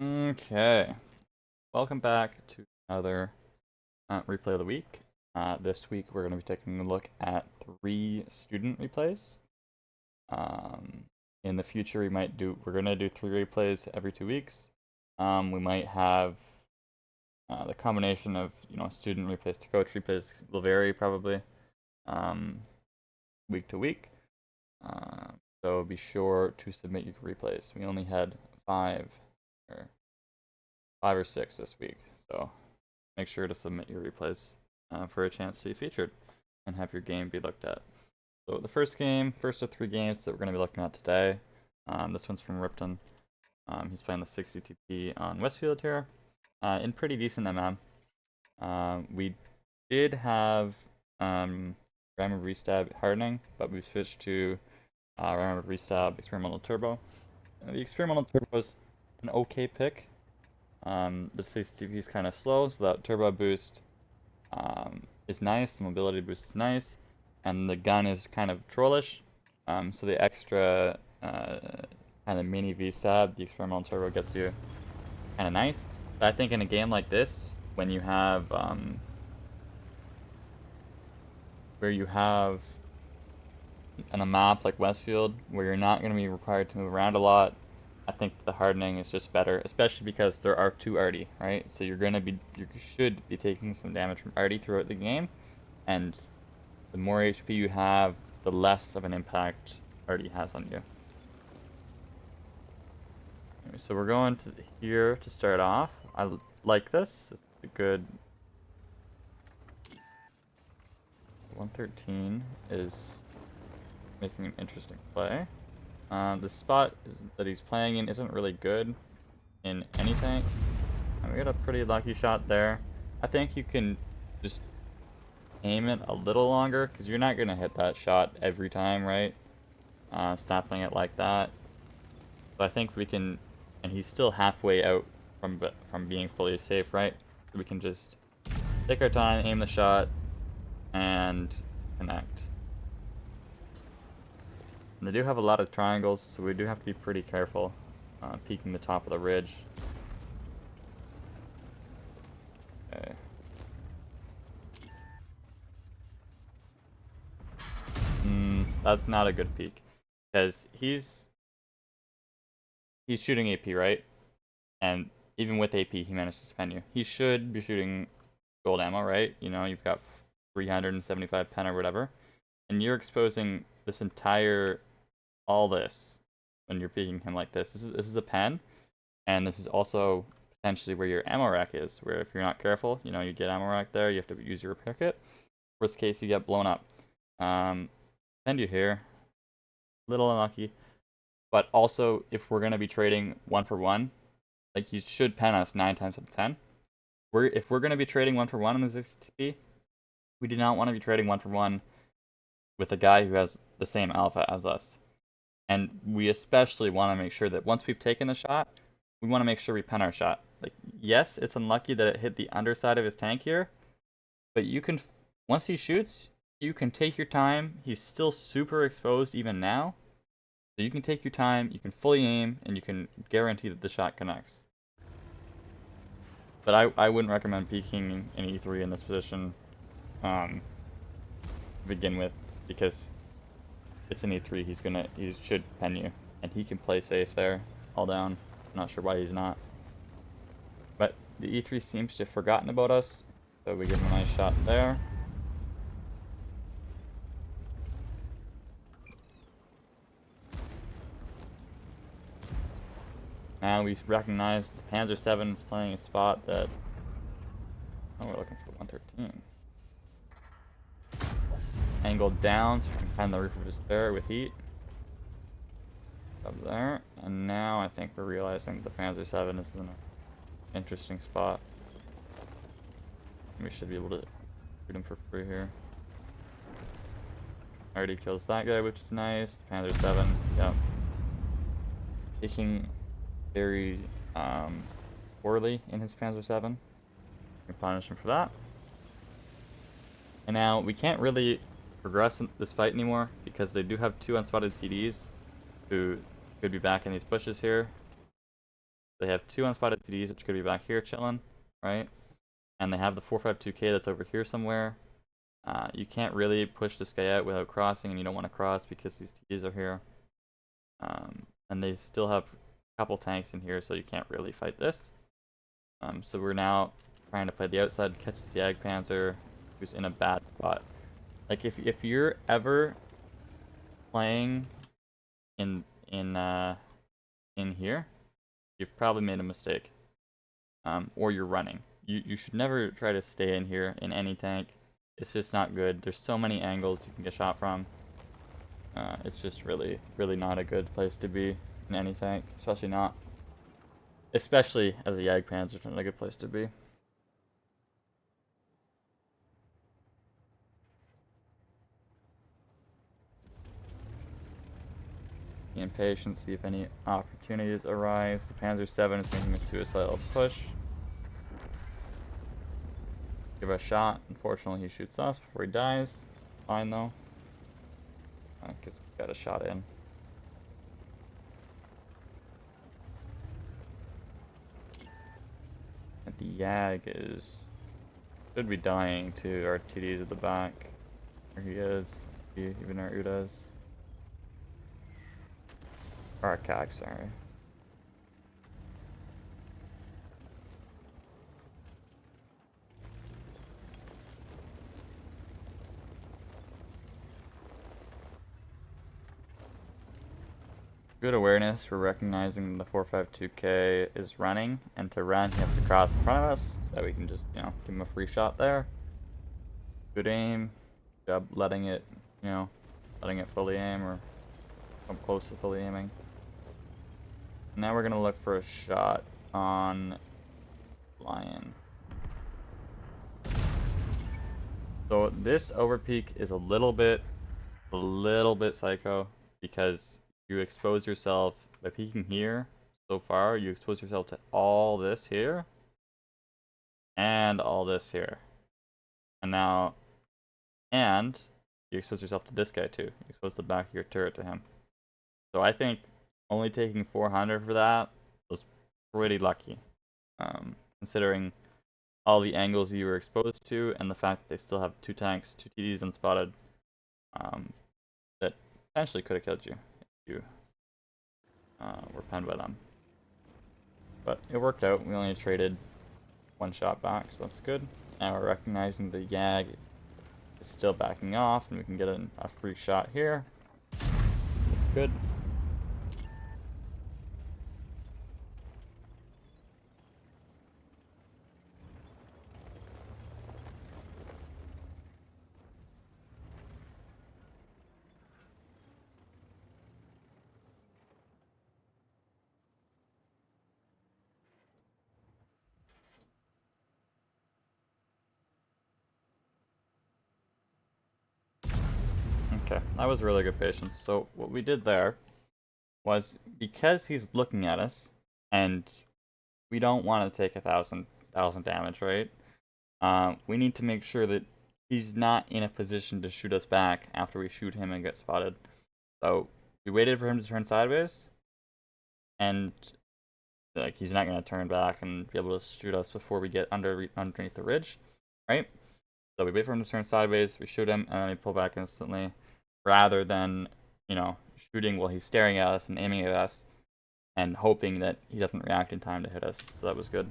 Okay, welcome back to another replay of the week. This week we're going to be taking a look at 3 student replays. Um, in the future we're going to do 3 replays every 2 weeks. We might have the combination of, student replays to coach replays will vary probably week to week. So be sure to submit your replays. We only had 5 or 6 this week, so make sure to submit your replays for a chance to be featured and have your game be looked at. So the first of 3 games that we're going to be looking at today, this one's from Ripton. He's playing the 60 TP on Westfield here, in pretty decent MM. We did have RAM of Restab hardening, but we switched to RAM of Restab Experimental Turbo. The Experimental Turbo is an okay pick. The 60 TP is kind of slow, so that turbo boost is nice, the mobility boost is nice, and the gun is kind of trollish. So the extra kind of mini V-stab, the experimental turbo gets you kind of nice. But I think in a game like this, when you have where you have on a map like Westfield, where you're not going to be required to move around a lot, I think the hardening is just better, especially because there are 2 arty, right? So you should be taking some damage from arty throughout the game, and the more HP you have, the less of an impact arty has on you. Anyway, so we're going to here to start off. I like this. It's a good 113 is making an interesting play. The spot that he's playing in isn't really good in any tank. And we got a pretty lucky shot there. I think you can just aim it a little longer, because you're not going to hit that shot every time, right? Snapping it like that. So I think we can, and he's still halfway out from being fully safe, right? So we can just take our time, aim the shot, and connect. And they do have a lot of triangles, so we do have to be pretty careful peeking the top of the ridge. Okay. That's not a good peek, because he's shooting AP, right? And even with AP, he manages to pen you. He should be shooting gold ammo, right? You know, you've got 375 pen or whatever, and you're exposing this all this when you're peeking him like this. This is a pen, and this is also potentially where your ammo rack is, where if you're not careful, you get ammo rack there, you have to use your repair kit. Worst case, you get blown up. Send you here. Little unlucky. But also, if we're going to be trading 1 for 1, like, you should pen us 9 times out of 10. If we're going to be trading 1 for 1 in the 60TP, we do not want to be trading 1 for 1 with a guy who has the same alpha as us. And we especially want to make sure that once we've taken the shot, we want to make sure we pen our shot. Like, yes, it's unlucky that it hit the underside of his tank here, but once he shoots, you can take your time. He's still super exposed even now. So you can take your time, you can fully aim, and you can guarantee that the shot connects. But I wouldn't recommend peeking an E3 in this position to begin with, because it's an E3, he should pen you, and he can play safe there, all down. I'm not sure why he's not. But the E3 seems to have forgotten about us, so we give him a nice shot there. Now we recognize the Panzer 7 is playing a spot that... Oh, we're looking for 113. Angled down so we can find the roof of his spare with heat. Up there. And now I think we're realizing that the Panzer 7 is in an interesting spot. We should be able to shoot him for free here. Already kills that guy, which is nice. Panzer 7, yep. Taking very poorly in his Panzer 7. We can punish him for that. And now we can't really progress in this fight anymore, because they do have 2 unspotted TDs who could be back in these bushes here. They have 2 unspotted TDs, which could be back here chilling, right? And they have the 452K that's over here somewhere. You can't really push this guy out without crossing, and you don't want to cross because these TDs are here. And they still have a couple tanks in here, so you can't really fight this. So we're now trying to play the outside, catches the Ag Panzer, who's in a bad spot. Like if you're ever playing in here, you've probably made a mistake. Or you're running. You should never try to stay in here in any tank. It's just not good. There's so many angles you can get shot from. It's just really not a good place to be in any tank, especially as a Jagdpanzer, it's not a good place to be. Be impatient, see if any opportunities arise. The Panzer 7 is making a suicidal push. Give it a shot. Unfortunately, he shoots us before he dies. Fine though. Because we got a shot in. And the Yag should be dying to our TDs at the back. There he is. Even our Udas. Or our CAG, sorry. Good awareness for recognizing the 452K is running, and to run he has to cross in front of us, so we can just, give him a free shot there. Good aim. Good job letting it fully aim, or come close to fully aiming. Now we're gonna look for a shot on Lion. So this overpeak is a little bit psycho, because you expose yourself by peeking here. So far, you expose yourself to all this here and all this here, and you expose yourself to this guy too. You expose the back of your turret to him. So I think only taking 400 for that was pretty lucky, considering all the angles you were exposed to and the fact that they still have 2 tanks, 2 TDs unspotted, that potentially could have killed you if you were penned by them. But it worked out. We only traded 1 shot back, so that's good. Now we're recognizing the Yag is still backing off, and we can get a free shot here. Looks good. Okay, that was really good patience. So what we did there was, because he's looking at us, and we don't want to take 1,000 damage, right? We need to make sure that he's not in a position to shoot us back after we shoot him and get spotted. So we waited for him to turn sideways, and like he's not going to turn back and be able to shoot us before we get underneath the ridge, right? So we wait for him to turn sideways, we shoot him, and then we pull back instantly, rather than, shooting while he's staring at us and aiming at us and hoping that he doesn't react in time to hit us. So that was good.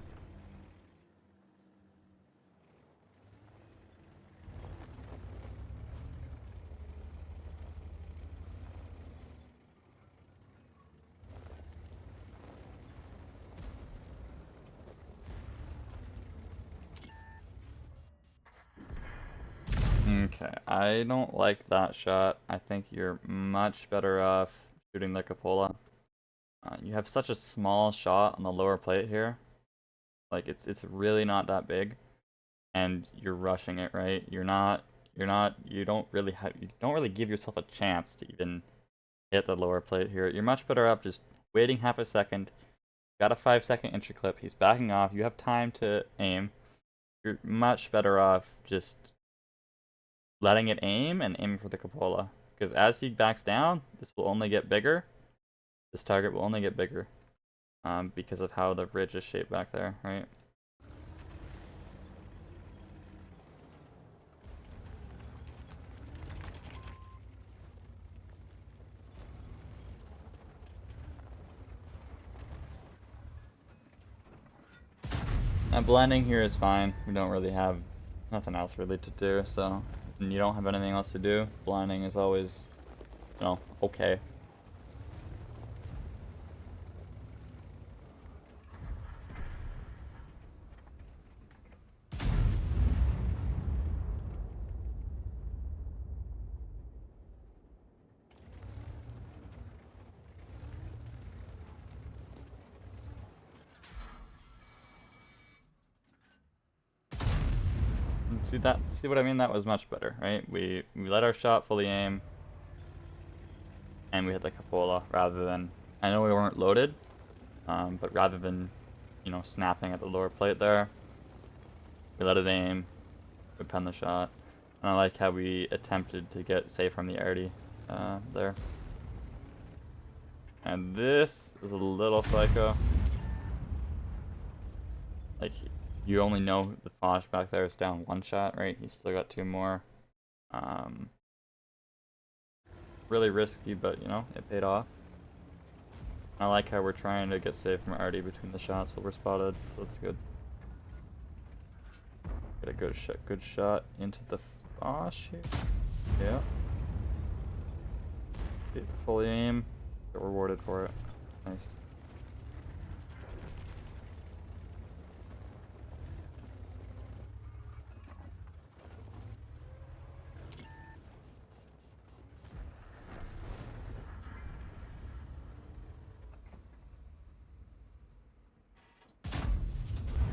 Okay, I don't like that shot. I think you're much better off shooting the cupola. You have such a small shot on the lower plate here. Like it's really not that big, and you're rushing it, right? You don't really give yourself a chance to even hit the lower plate here. You're much better off just waiting half a second. Got a 5-second entry clip. He's backing off. You have time to aim. You're much better off just letting it aim and aiming for the cupola. Because as he backs down, this will only get bigger. This target will only get bigger. because of how the ridge is shaped back there, right? And blending here is fine. We don't really have nothing else really to do, so when you don't have anything else to do, blinding is always, you know, okay. See that? See what I mean? That was much better, right? We let our shot fully aim, and we hit the cupola rather than. I know we weren't loaded, but rather than, you know, snapping at the lower plate there, we let it aim, we pen the shot, and I like how we attempted to get safe from the arty there. And this is a little psycho. Like, you only know the Fosh back there is down one shot, right? He's still got two more. Really risky, but you know, it paid off. I like how we're trying to get safe from arty between the shots while we're spotted, so that's good. Get a good shot into the Fosh here. Yeah. Get fully aim. Get rewarded for it. Nice.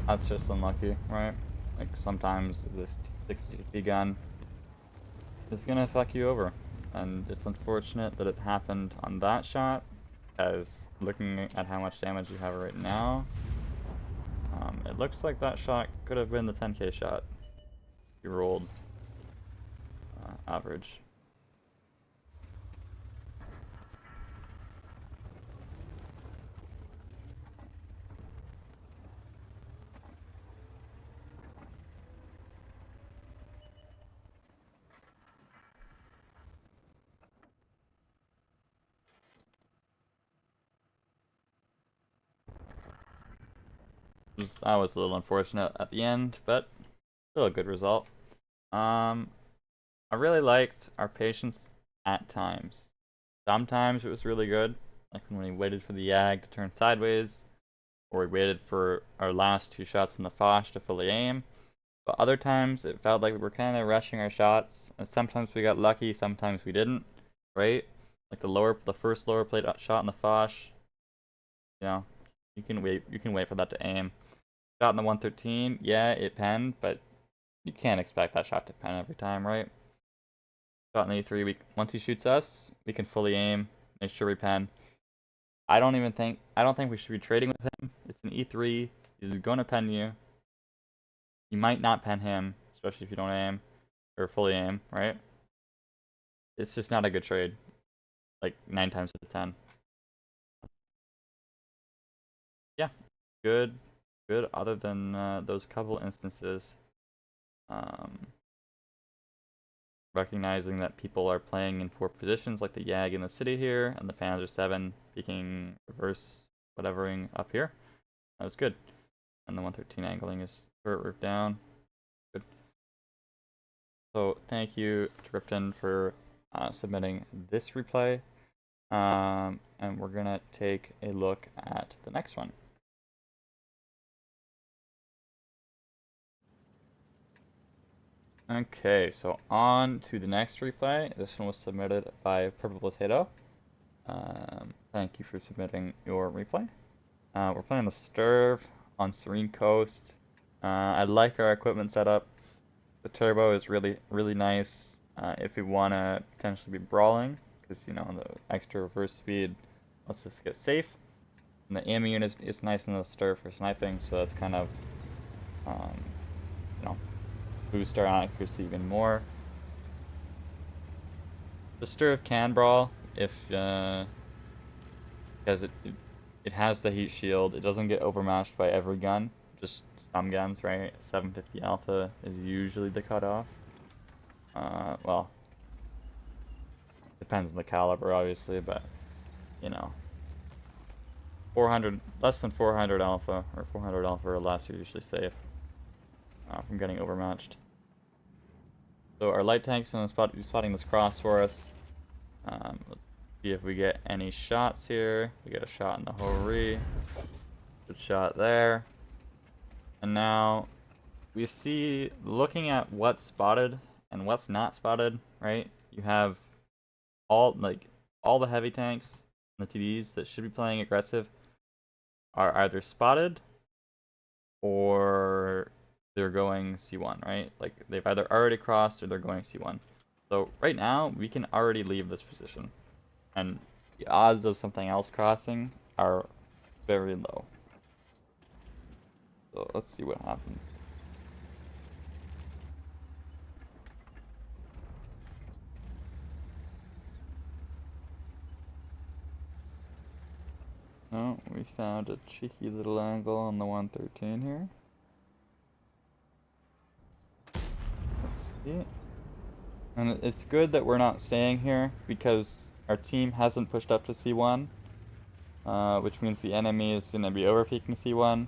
That's just unlucky, right? Like sometimes this 60 gun is gonna fuck you over, and it's unfortunate that it happened on that shot, as looking at how much damage you have right now, it looks like that shot could have been the 10k shot if you rolled average. That was a little unfortunate at the end, but still a good result. I really liked our patience at times. Sometimes it was really good, like when we waited for the Yag to turn sideways, or we waited for our last two shots in the Fosh to fully aim. But other times it felt like we were kind of rushing our shots, and sometimes we got lucky, sometimes we didn't, right? Like the first lower plate shot in the Fosh, you know, you can wait for that to aim. Shot in the 113, yeah, it penned, but you can't expect that shot to pen every time, right? Shot in the E3, once he shoots us, we can fully aim, make sure we pen. I don't think we should be trading with him. It's an E3, he's gonna pen you. You might not pen him, especially if you don't aim, or fully aim, right? It's just not a good trade, like 9 times out of 10. Yeah, good, other than those couple instances. Recognizing that people are playing in 4 positions, like the Yag in the city here, and the Panzer 7 peeking reverse whatevering up here. That was good. And the 113 angling is turret roof down. Good. So thank you to Ripton for submitting this replay. And we're gonna take a look at the next one. Okay, so on to the next replay. This one was submitted by Purple Potato. Thank you for submitting your replay. We're playing the STRV on Serene Coast. I like our equipment setup. The turbo is really nice if we want to potentially be brawling, because you know the extra reverse speed lets us get safe. And the aiming unit is nice in the STRV for sniping, so that's kind of you know, boost our accuracy even more. The STRV can brawl if because It has the heat shield. It doesn't get overmatched by every gun. Just some guns, right? 750 alpha is usually the cutoff. Well, depends on the caliber, obviously, but you know, 400, less than 400 alpha or 400 alpha or less, you're usually safe from getting overmatched. So our light tank's gonna spotting this cross for us. Let's see if we get any shots here. We get a shot in the Hori. Good shot there. And now we see, looking at what's spotted and what's not spotted, right? You have all the heavy tanks, the TDs that should be playing aggressive are either spotted or they're going C1, right? Like they've either already crossed or they're going C1. So right now we can already leave this position, and the odds of something else crossing are very low. So let's see what happens. Oh, we found a cheeky little angle on the 113 here. Let's see. And it's good that we're not staying here because our team hasn't pushed up to C1, which means the enemy is going to be overpeaking C1.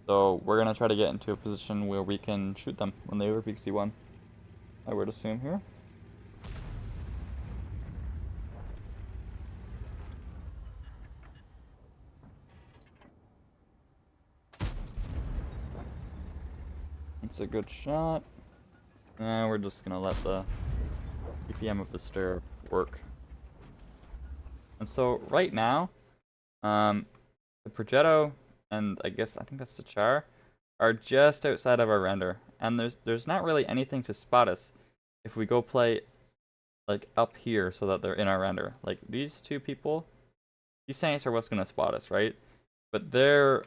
So we're going to try to get into a position where we can shoot them when they overpeak C1, I would assume here. It's a good shot. And we're just going to let the PPM of the STRV work. And so right now, the Progetto and I think that's the Char are just outside of our render, and there's not really anything to spot us if we go play like up here so that they're in our render. Like these two people, these tanks are what's gonna spot us, right? But they're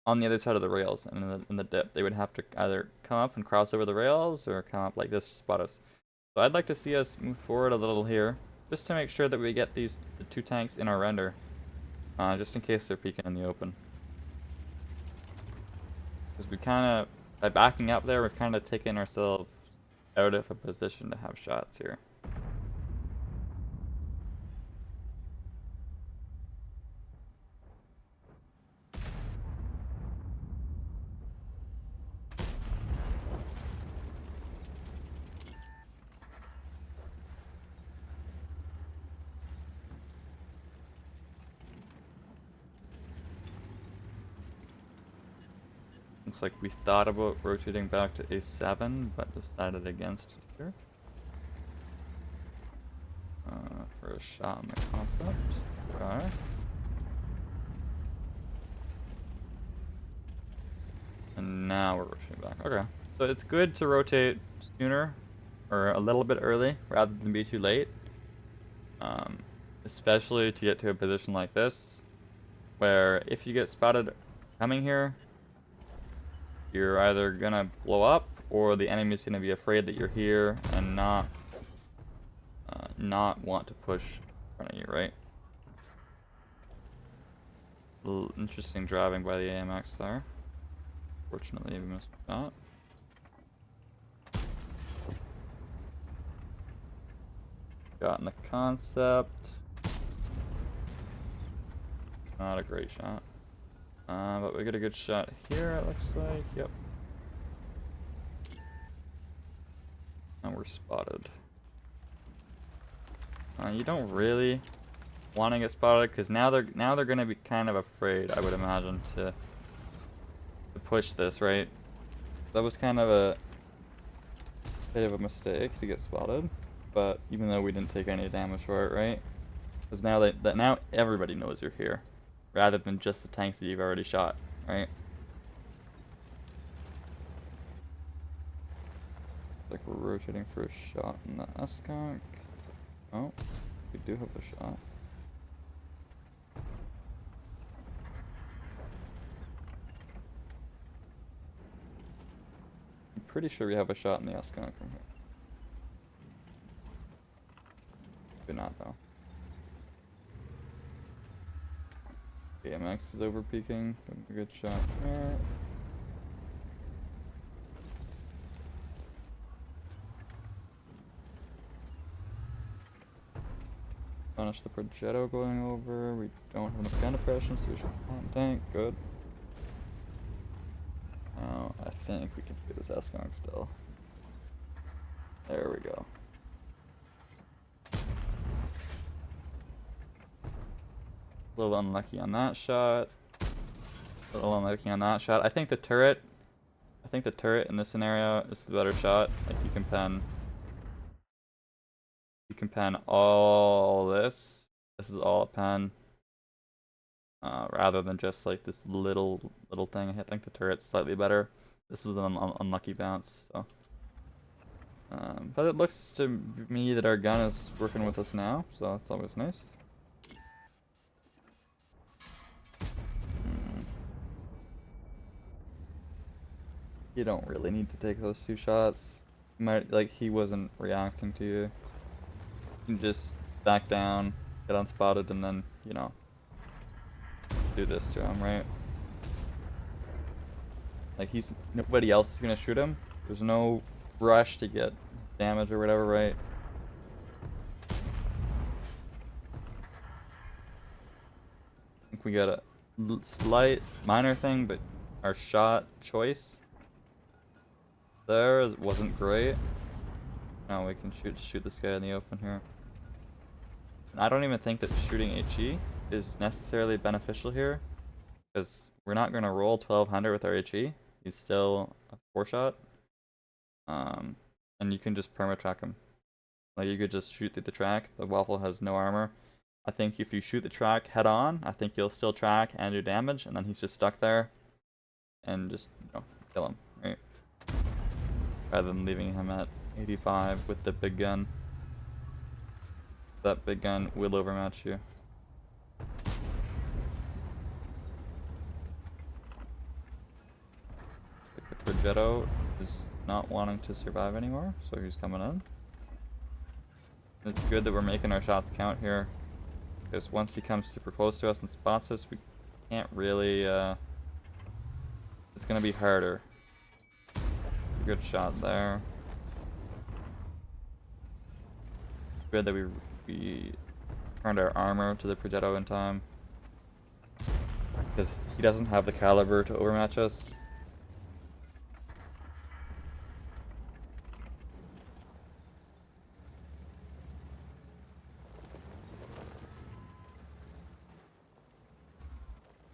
on the other side of the rails and in the dip. They would have to either come up and cross over the rails or come up like this to spot us. So I'd like to see us move forward a little here, just to make sure that we get the two tanks in our render, just in case they're peeking in the open. Because we kind of, by backing up there, we're kind of taking ourselves out of a position to have shots here. Looks like we thought about rotating back to A7, but decided against it here. For a shot on the concept. Okay. And now we're rotating back. Okay. So it's good to rotate sooner, or a little bit early, rather than be too late. Especially to get to a position like this, where if you get spotted coming here, you're either gonna blow up, or the enemy's gonna be afraid that you're here and not want to push in front of you, right? A little interesting driving by the AMX there. Fortunately, we missed that. Got in the concept. Not a great shot. But we get a good shot here, it looks like. Yep. And we're spotted. You don't really want to get spotted because now they're going to be kind of afraid, I would imagine, to push this, right? That was kind of a bit of a mistake to get spotted, but even though we didn't take any damage for it, right? Because now now everybody knows you're here, rather than just the tanks that you've already shot, right? Like we're rotating for a shot in the S-Conk. Oh, we do have a shot. I'm pretty sure we have a shot in the S-Conk from here. Maybe not though. AMX is over peeking. A good shot there. Punish the Progetto going over. We don't have enough gun depression, so we should tank. Good. Now I think we can do this S-Gong still. There we go. A little unlucky on that shot. A little unlucky on that shot. I think the turret in this scenario is the better shot. Like you can pen all this. This is all a pen. Rather than just like this little thing. I think the turret's slightly better. This was an unlucky bounce, so. But it looks to me that our gun is working with us now, so that's always nice. You don't really need to take those 2 shots. Like, he wasn't reacting to you. You can just back down, get unspotted, and then, you know, do this to him, right? Like, nobody else is gonna shoot him. There's no rush to get damage or whatever, right? I think we got a slight minor thing, but our shot choice there wasn't great. Now we can shoot this guy in the open here. And I don't even think that shooting HE is necessarily beneficial here, because we're not going to roll 1200 with our HE. He's still a 4-shot. And you can just perma-track him. Like, you could just shoot through the track. The Waffle has no armor. I think if you shoot the track head on, I think you'll still track and do damage, and then he's just stuck there. And just, you know, kill him, right? Rather than leaving him at 85 with the big gun. That big gun will overmatch you. The Progetto is not wanting to survive anymore, so he's coming in. It's good that we're making our shots count here, because once he comes super close to us and spots us, we can't really, it's gonna be harder. Good shot there. Good that we turned our armor to the Progetto in time, because he doesn't have the caliber to overmatch us.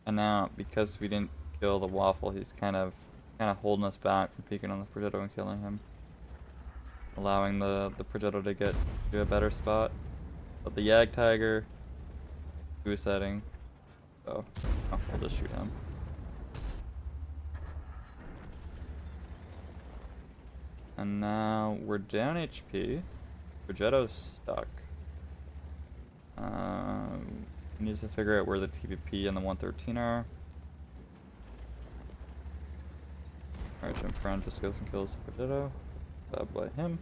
And now, because we didn't kill the Waffle, he's kind of holding us back from peeking on the Progetto and killing him, allowing the Progetto to get to a better spot. But the Yag Tiger, he was setting, so we'll just shoot him. And now we're down HP. Progetto's stuck. We need to figure out where the TVP and the 113 are. Alright, Jim Friend just goes and kills the Progetto. Bad by him.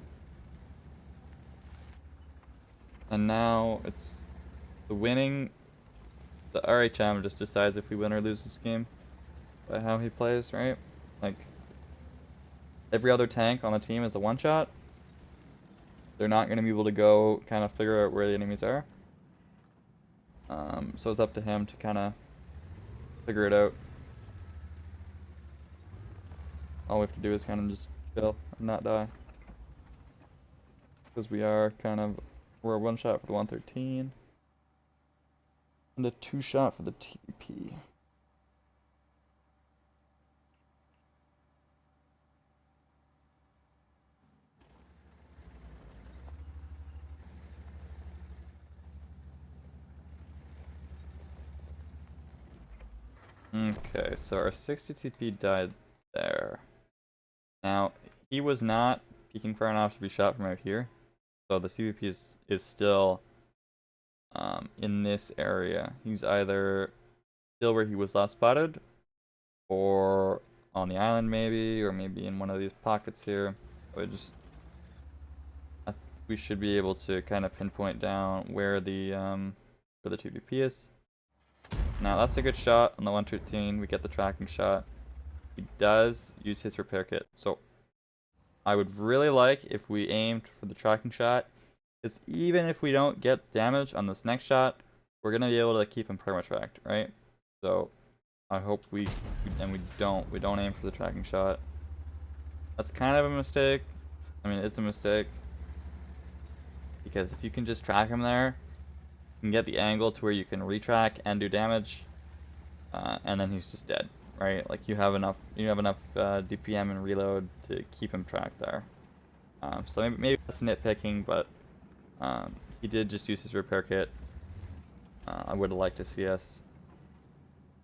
And now it's the RHM just decides if we win or lose this game by how he plays, right? Like, every other tank on the team is a 1-shot. They're not going to be able to go kind of figure out where the enemies are. So it's up to him to kind of figure it out. All we have to do is kind of just chill and not die. Because we're a 1-shot for the 113. And a 2-shot for the TP. Okay, so our 60 TP died there. Now, he was not peeking far enough to be shot from out here. So the CVP is still in this area. He's either still where he was last spotted, or on the island maybe, or maybe in one of these pockets here. We should be able to kind of pinpoint down where the TVP is. Now that's a good shot on the 113. We get the tracking shot. He does use his repair kit. So I would really like if we aimed for the tracking shot, because even if we don't get damage on this next shot, we're gonna be able to keep him perma-tracked, right? So I hope we don't aim for the tracking shot. That's kind of a mistake. I mean, it's a mistake because if you can just track him there, you can get the angle to where you can retrack and do damage, and then he's just dead, right? Like you have enough DPM and reload to keep him tracked there. So maybe that's nitpicking, but he did just use his repair kit. I would have liked to see us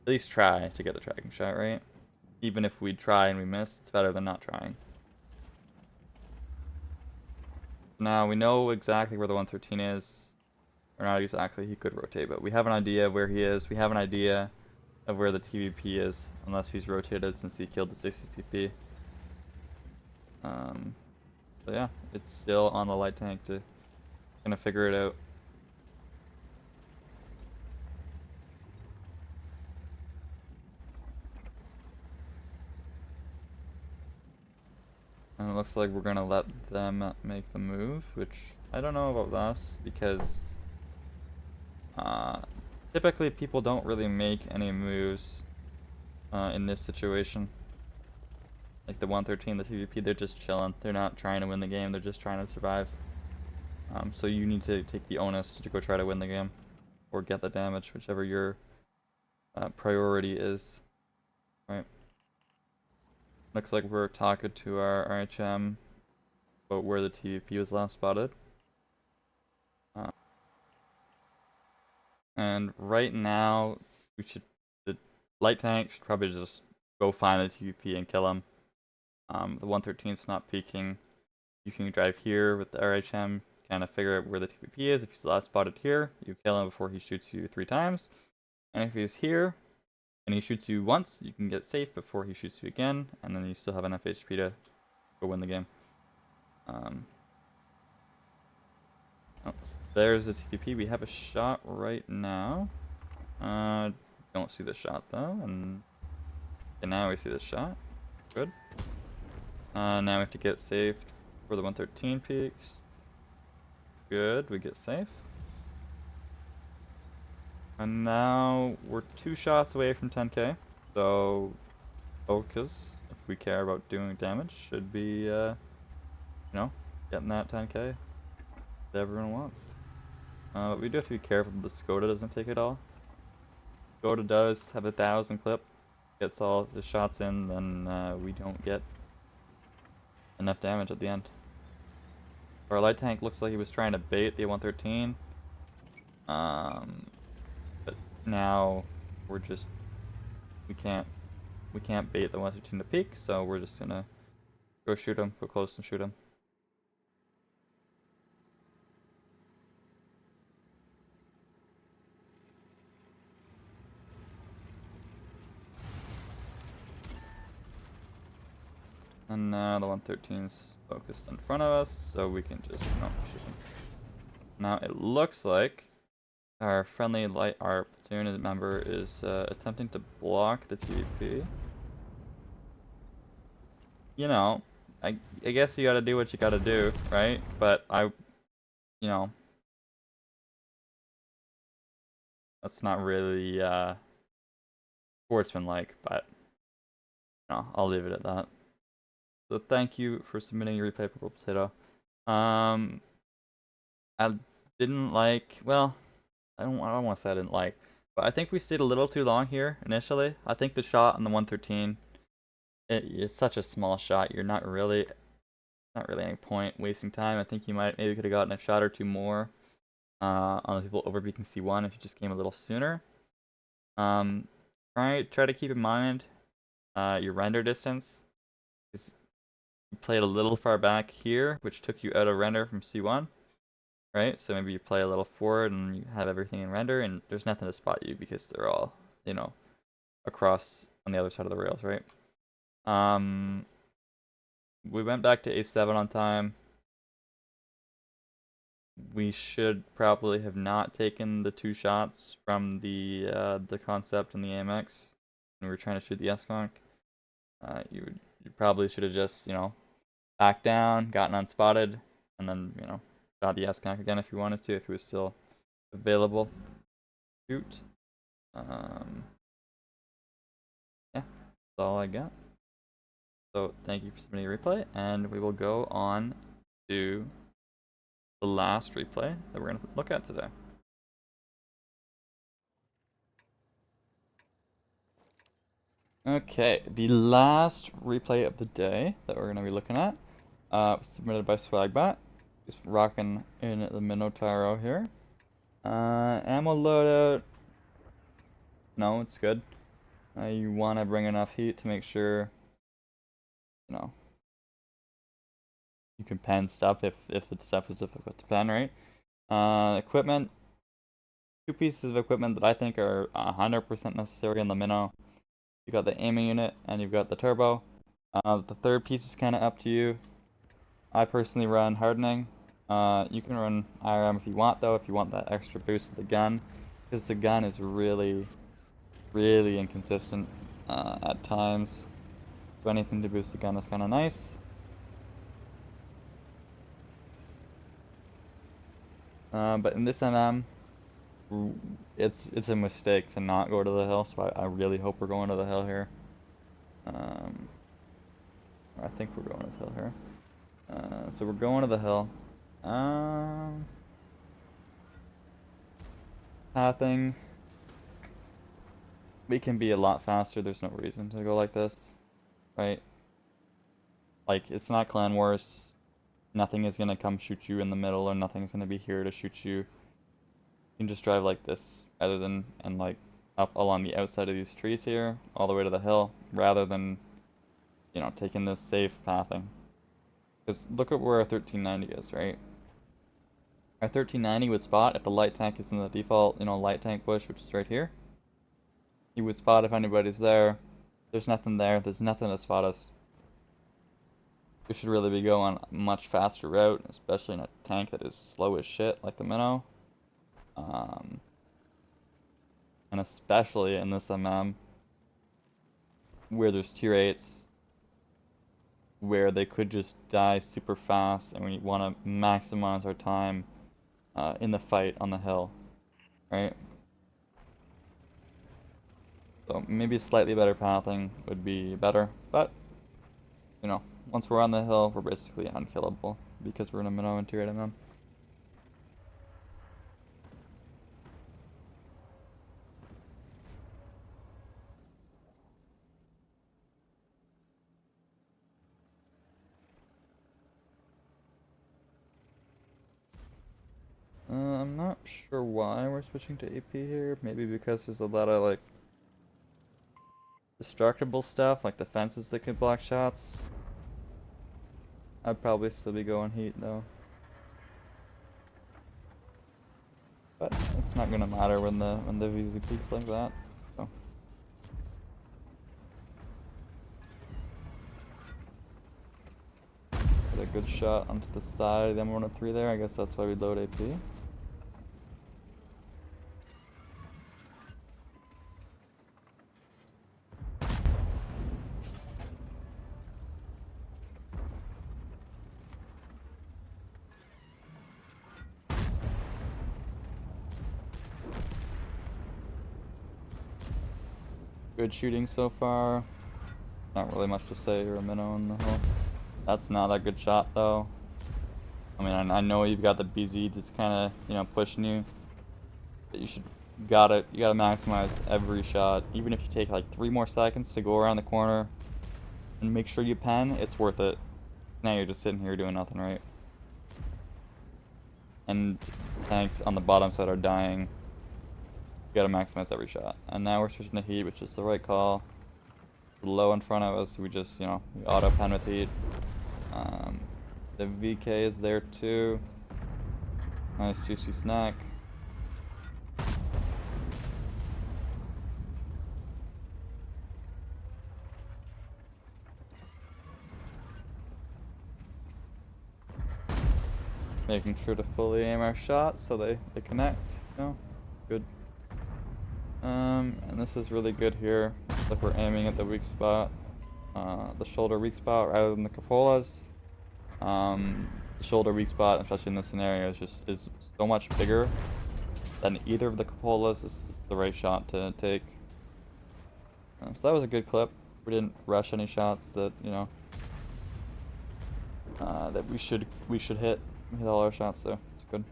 at least try to get the tracking shot, right? Even if we try and we miss, it's better than not trying. Now we know exactly where the 113 is. Or not exactly, he could rotate, but we have an idea of where he is. We have an idea of where the TVP is, unless he's rotated since he killed the 60 TP. So yeah, it's still on the light tank to kind of figure it out. And it looks like we're gonna let them make the move, which I don't know about this because typically people don't really make any moves in this situation. Like the 113, the TVP, they're just chilling. They're not trying to win the game, they're just trying to survive. So you need to take the onus to go try to win the game or get the damage, whichever your priority is. Right. Looks like we're talking to our RHM about where the TVP was last spotted. And right now, the light tank should probably just go find the TVP and kill him. The 113's not peeking. You can drive here with the RHM, kind of figure out where the TVP is. If he's last spotted here, you kill him before he shoots you 3 times. And if he's here, and he shoots you once, you can get safe before he shoots you again, and then you still have enough HP to go win the game. Oh, so there's the TVP. We have a shot right now. Don't see the shot though, and now we see the shot. Good. Now we have to get saved for the 113 peaks. Good, we get safe. And now we're 2 shots away from 10k, so focus, if we care about doing damage, should be, you know, getting that 10k that everyone wants. But we do have to be careful that the Skoda doesn't take it all. Skoda does have 1,000 clip, gets all the shots in, then we don't get enough damage at the end. Our light tank looks like he was trying to bait the 113. But now we can't bait the 113 to peak, so we're just gonna go shoot him, go close and shoot him. And now the 113's focused in front of us, so we can just shoot him. Now it looks like our friendly our platoon member is attempting to block the TVP. You know, I guess you gotta do what you gotta do, right? But you know, that's not really sportsmanlike, but no, I'll leave it at that. So thank you for submitting your replay, Purple Potato. I didn't like, well, I don't want to say I didn't like, but I think we stayed a little too long here initially. I think the shot on the 113, it's such a small shot. You're not really any point wasting time. I think you maybe could have gotten a shot or 2 more on the people overpeaking C1 if you just came a little sooner. Try to keep in mind your render distance. You played a little far back here, which took you out of render from C1, right? So maybe you play a little forward and you have everything in render, and there's nothing to spot you because they're all, you know, across on the other side of the rails, right? We went back to A7 on time. we should probably have not taken the 2 shots from the concept and the AMX when we were trying to shoot the S-Conk. You probably should have just, backed down, gotten unspotted, and then, shot the S-Conk again if you wanted to, if it was still available. Shoot. Yeah, that's all I got. So thank you for submitting a replay, and we will go on to the last replay that we're going to look at today. Okay, the last replay of the day that we're going to be looking at was submitted by Swagbot. He's rocking in the MINO here. Ammo loadout. No, it's good. You want to bring enough heat to make sure, you can pen stuff if the stuff is difficult to pen, right? Equipment. 2 pieces of equipment that I think are 100% necessary in the MINO. You got the aiming unit and you've got the turbo. The third piece is kind of up to you. I personally run hardening. You can run IRM if you want though, if you want that extra boost of the gun, because the gun is really, really inconsistent at times. So anything to boost the gun is kind of nice. But in this MM, it's a mistake to not go to the hill, so I really hope we're going to the hill here. I think we're going to the hill here. So we're going to the hill. Pathing. We can be a lot faster. There's no reason to go like this, right? Like, it's not Clan Wars. Nothing is gonna come shoot you in the middle, or nothing's gonna be here to shoot you. You can just drive like this, rather than, and like, up along the outside of these trees here, all the way to the hill, rather than, taking this safe pathing. Because look at where our 1390 is, right? Our 1390 would spot if the light tank is in the default, light tank bush, which is right here. He would spot if anybody's there. There's nothing there. There's nothing to spot us. We should really be going a much faster route, especially in a tank that is slow as shit, like the MINO. And especially in this MM, where there's tier 8s, where they could just die super fast, and we want to maximize our time in the fight on the hill, right? So maybe slightly better pathing would be better, but, once we're on the hill, we're basically unkillable, because we're in a MINO and tier 8 MM. I'm not sure why we're switching to AP here. Maybe because there's a lot of, like, destructible stuff, like the fences that could block shots. I'd probably still be going heat, though. But it's not gonna matter when the VZ peaks like that, so. Get a good shot onto the side of the M103 there. I guess that's why we load AP. Good shooting so far. Not really much to say. Or a MINO in the hole. That's not a good shot though. I mean, I know you've got the BZ that's kind of, pushing you, but you gotta maximize every shot. Even if you take like 3 more seconds to go around the corner and make sure you pen, it's worth it. Now you're just sitting here doing nothing, right? And tanks on the bottom side are dying. You gotta maximize every shot. And now we're switching to heat, which is the right call. Low in front of us, we just, we auto pen with heat. The VK is there too. Nice juicy snack. making sure to fully aim our shots so they connect, you know? Good. And this is really good here. Like we're aiming at the weak spot, the shoulder weak spot rather than the cupolas. The shoulder weak spot, especially in this scenario, is so much bigger than either of the cupolas. This is the right shot to take. So that was a good clip. We didn't rush any shots that, you know, that we should hit. We hit all our shots though. It's good.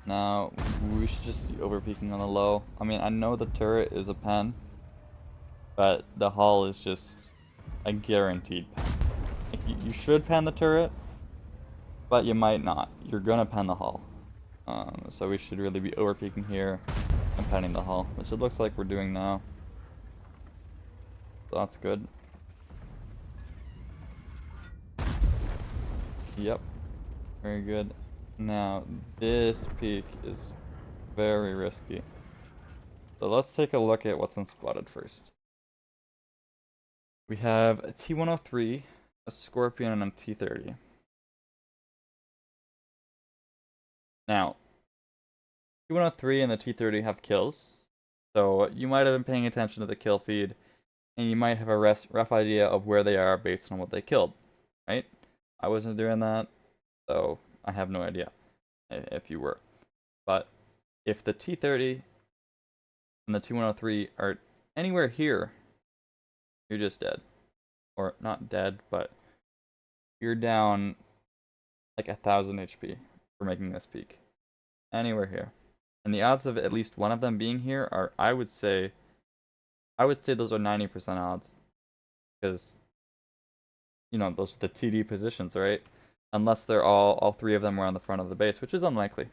Now we should just be over peeking on the low. I mean, I know the turret is a pen, but the hull is just a guaranteed pen. Like, you should pen the turret, but you might not. You're gonna pen the hull. So we should really be over peeking here and penning the hull, which it looks like we're doing now. So that's good. Yep. Very good. Now, this peak is very risky. So let's take a look at what's unspotted first. We have a T-103, a Scorpion, and a T-30. Now, T-103 and the T-30 have kills, so you might have been paying attention to the kill feed, and you might have a rough idea of where they are based on what they killed, right? I wasn't doing that, so I have no idea if you were. But if the T-30 and the T-103 are anywhere here, you're just dead. Or not dead, but you're down like 1,000 HP for making this peak. Anywhere here. And the odds of at least one of them being here are, I would say those are 90% odds. Because, you know, those are the TD positions, right? Unless they're all three of them were on the front of the base, which is unlikely.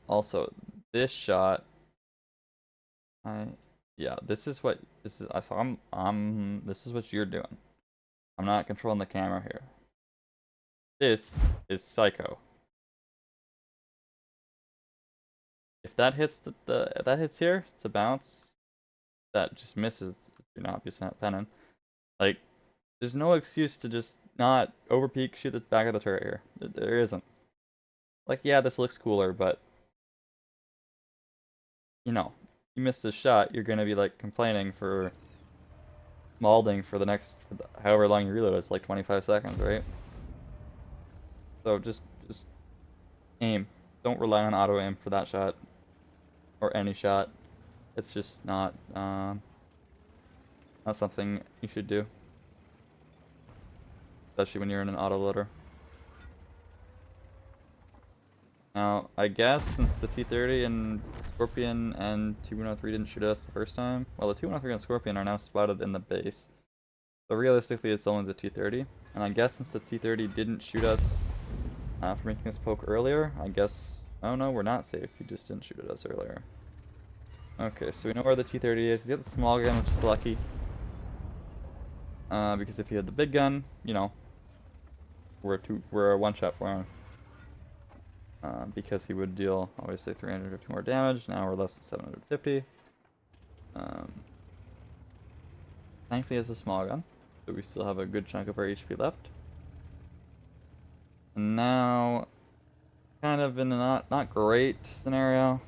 Also, this shot, yeah, this is what this is. So this is what you're doing. I'm not controlling the camera here. This is psycho. If that hits if that hits here, it's a bounce. That just misses. You're not obviously not penning. Like, there's no excuse to just not overpeak, shoot the back of the turret here. There isn't. Like, yeah, this looks cooler, but you know, you miss this shot, you're gonna be like complaining for malding for the next however long you reload. It's like 25 seconds, right? So just aim. Don't rely on auto aim for that shot or any shot. It's just not something you should do, especially when you're in an auto loader. Now, I guess since the T-30 and Scorpion and T-103 didn't shoot us the first time, well, the T-103 and Scorpion are now spotted in the base. So realistically, it's only the T-30. And I guess since the T-30 didn't shoot us for making this poke earlier, I guess, oh no, we're not safe. He just didn't shoot at us earlier. Okay, so we know where the T-30 is. He's got the small gun, which is lucky. Because if he had the big gun, you know, we're a one-shot for him. Because he would deal, obviously, 350 more damage. Now we're less than 750. Thankfully, he has a small gun, so we still have a good chunk of our HP left. And now, kind of in a not great scenario,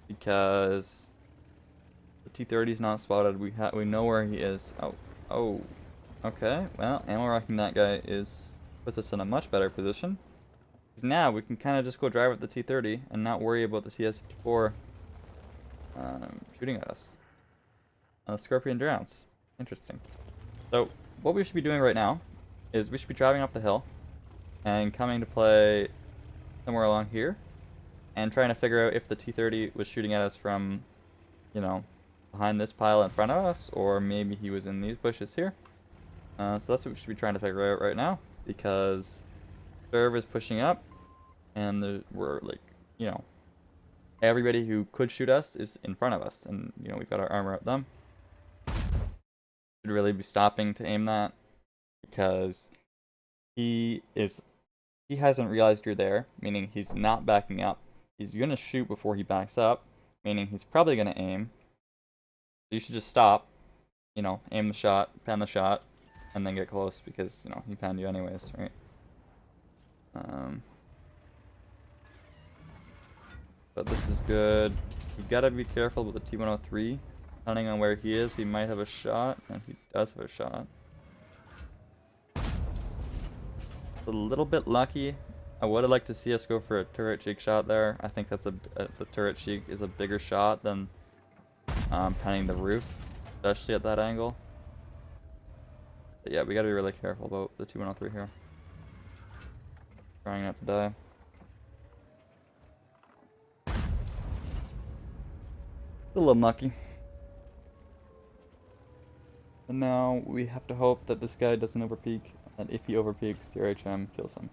because the T-30 is not spotted. We know where he is. Oh, okay. Well, ammo rocking that guy puts us in a much better position. Now we can kind of just go drive with the T-30 and not worry about the CS-54 shooting at us. The Scorpion drowns. Interesting. So what we should be doing right now is we should be driving up the hill and coming to play somewhere along here and trying to figure out if the T-30 was shooting at us from, you know, behind this pile in front of us, or maybe he was in these bushes here. So that's what we should be trying to figure out right now, because STRV is pushing up, and we're like, you know, everybody who could shoot us is in front of us, and you know, we've got our armor at them. Should really be stopping to aim that, because he hasn't realized you're there, meaning he's not backing up. He's gonna shoot before he backs up, meaning he's probably gonna aim. You should just stop, you know, aim the shot, pan the shot, and then get close because, you know, he panned you anyways, right? But this is good. We've got to be careful with the T-103. Depending on where he is, he might have a shot, and he does have a shot. It's a little bit lucky. I would have liked to see us go for a turret cheek shot there. I think that's the turret cheek is a bigger shot than panning the roof, especially at that angle. But yeah, we got to be really careful about the T-103 here. Trying not to die. A little mucky. And now we have to hope that this guy doesn't overpeak, and if he overpeaks, your HM kills him.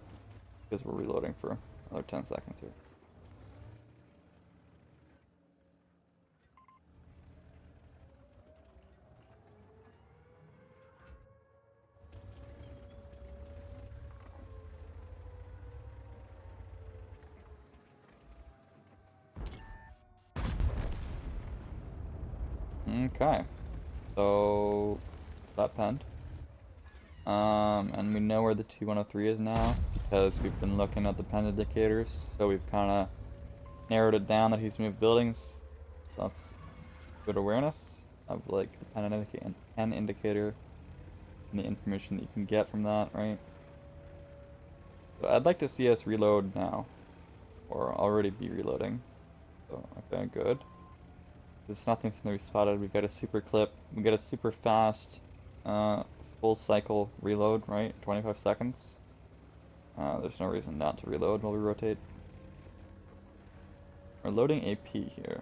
Because we're reloading for another 10 seconds here. Okay, so that penned. And we know where the T-103 is now because we've been looking at the pen indicators. So we've kind of narrowed it down that he's moved buildings. So that's good awareness of like the pen indicator and the information that you can get from that, right? So I'd like to see us reload now, or already be reloading. So okay, good. There's nothing's gonna be spotted. We got a super clip. We got a super fast full cycle reload, right? 25 seconds. There's no reason not to reload while we rotate. We're loading AP here.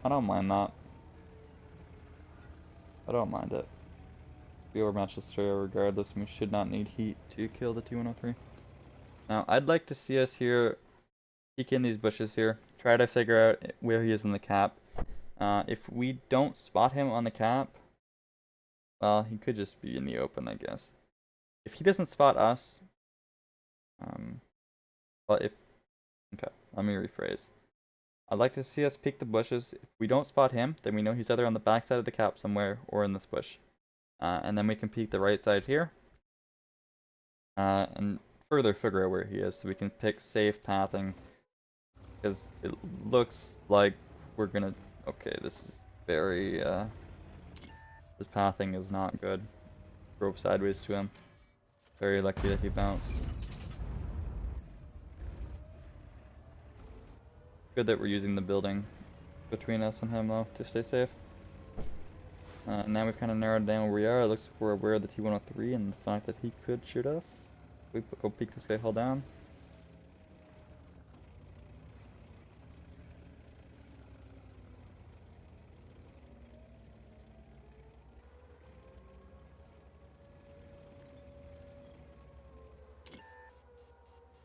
I don't mind that. I don't mind it. We overmatch this area regardless, and we should not need heat to kill the T-103. Now, I'd like to see us here peek in these bushes here. Try to figure out where he is in the cap. If we don't spot him on the cap, well, he could just be in the open, I guess. If he doesn't spot us, well, okay, let me rephrase. I'd like to see us peek the bushes. If we don't spot him, then we know he's either on the back side of the cap somewhere or in this bush. And then we can peek the right side here. And further figure out where he is so we can pick safe pathing. Because it looks like we're gonna... Okay, this is very... This pathing is not good. Drove sideways to him. Very lucky that he bounced. Good that we're using the building between us and him, though, to stay safe. Now we've kind of narrowed down where we are. It looks like we're aware of the T-103 and the fact that he could shoot us. We go peek this guy hull down.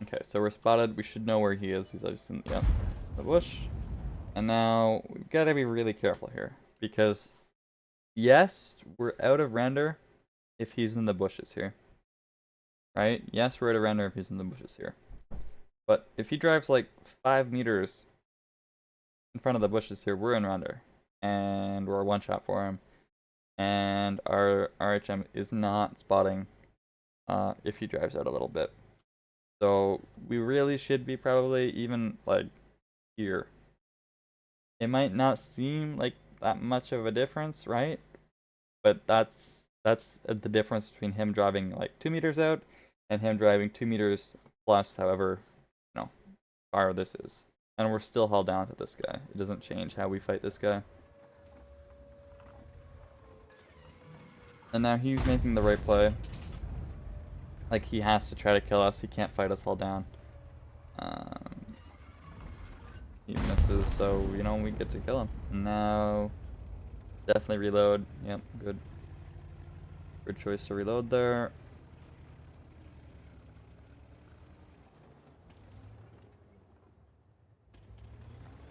Okay, so we're spotted. We should know where he is. He's obviously in the bush. And now we've got to be really careful here because yes, we're out of render if he's in the bushes here. Right? Yes, we're out of render if he's in the bushes here. But if he drives like 5 meters in front of the bushes here, we're in render. And we're a one shot for him. And our RHM is not spotting if he drives out a little bit. So we really should be probably even like here. It might not seem like that much of a difference, right? But that's the difference between him driving like 2 meters out and him driving 2 meters plus, however, you know, far this is. And we're still held down to this guy. It doesn't change how we fight this guy. And now he's making the right play. Like, he has to try to kill us. He can't fight us all down. He misses, so, you know, we get to kill him. Now, definitely reload. Yep, good. Good choice to reload there.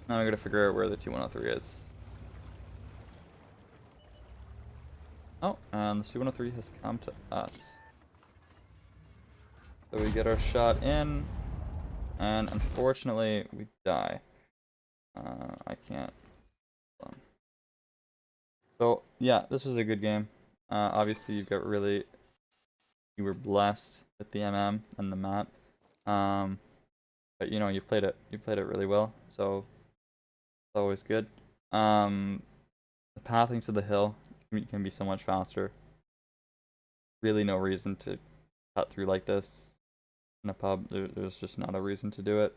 Now I gotta figure out where the T-103 is. Oh, and the T-103 has come to us. So we get our shot in, and unfortunately we die. I can't. Hold on. So yeah, this was a good game. Obviously you were blessed with the MM and the map. Um, but you know, you played it really well, so it's always good. Um, the pathing to the hill can be so much faster. Really no reason to cut through like this in a pub. There's just not a reason to do it.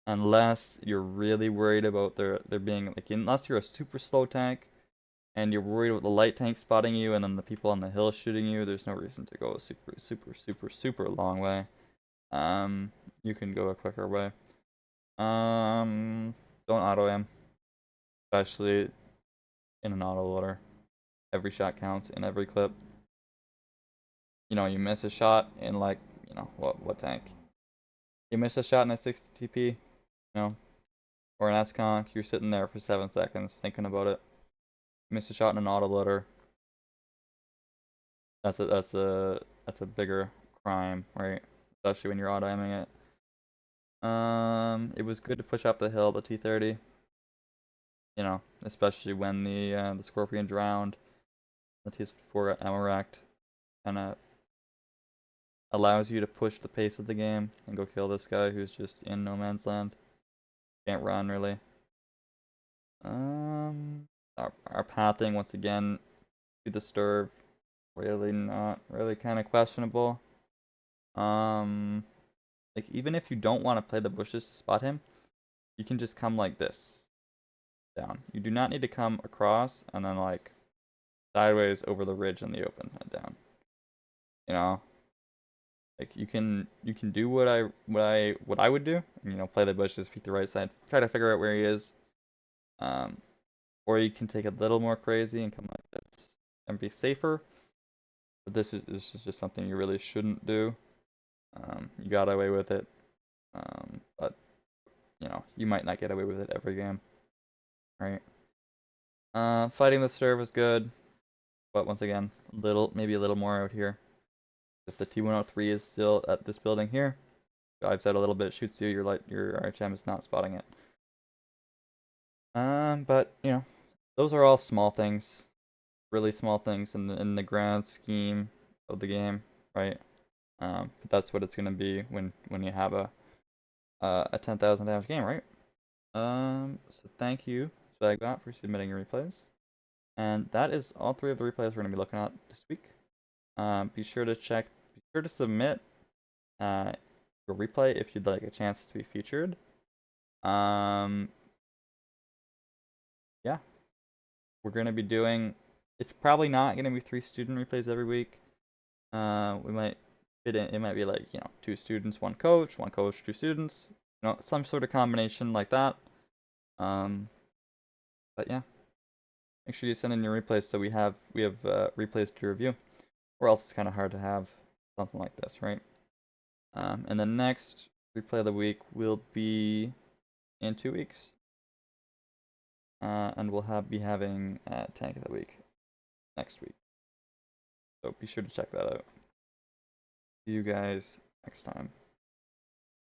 Unless you're really worried about there being like, unless you're a super slow tank and you're worried about the light tank spotting you and then the people on the hill shooting you, there's no reason to go a super long way. You can go a quicker way. Don't auto aim, especially in an auto loader. Every shot counts in every clip. You know, you miss a shot in like, you know, what tank? You miss a shot in a 60 TP, you know, or an S-Conk, you're sitting there for 7 seconds thinking about it. You miss a shot in an auto loader. That's a bigger crime, right? Especially when you're auto aiming it. It was good to push up the hill, the T30. You know, especially when the Scorpion drowned. The T-64 got ammo racked. Kinda allows you to push the pace of the game and go kill this guy who's just in no man's land. Can't run really. Our pathing once again to the STRV, really not really kind of questionable. Um, like even if you don't want to play the bushes to spot him, you can just come like this down. You do not need to come across and then like sideways over the ridge in the open and down. You know, like you can do what I would do. You know, play the bushes, peek the right side, try to figure out where he is. Um, or you can take it a little more crazy and come like this and be safer. But this is just something you really shouldn't do. You got away with it, but you know you might not get away with it every game, right? Fighting the serve is good, but once again, maybe a little more out here. If the T103 is still at this building here, dives out a little bit, shoots you, your RHM is not spotting it. But you know, those are all small things, really small things in the grand scheme of the game, right? But that's what it's gonna be when you have a 10,000 damage game, right? So thank you, Zagbat, for submitting your replays. And that is all 3 of the replays we're gonna be looking at this week. Be sure to submit your replay if you'd like a chance to be featured. Um, yeah, we're gonna be doing. It's probably not gonna be 3 student replays every week. We might it might be like, you know, 2 students, 1 coach, 2 students, you know, some sort of combination like that. But yeah, make sure you send in your replays so we have replays to review, or else it's kind of hard to have something like this, right? And the next replay of the week will be in 2 weeks, and we'll be having tank of the week next week. So be sure to check that out. See you guys next time.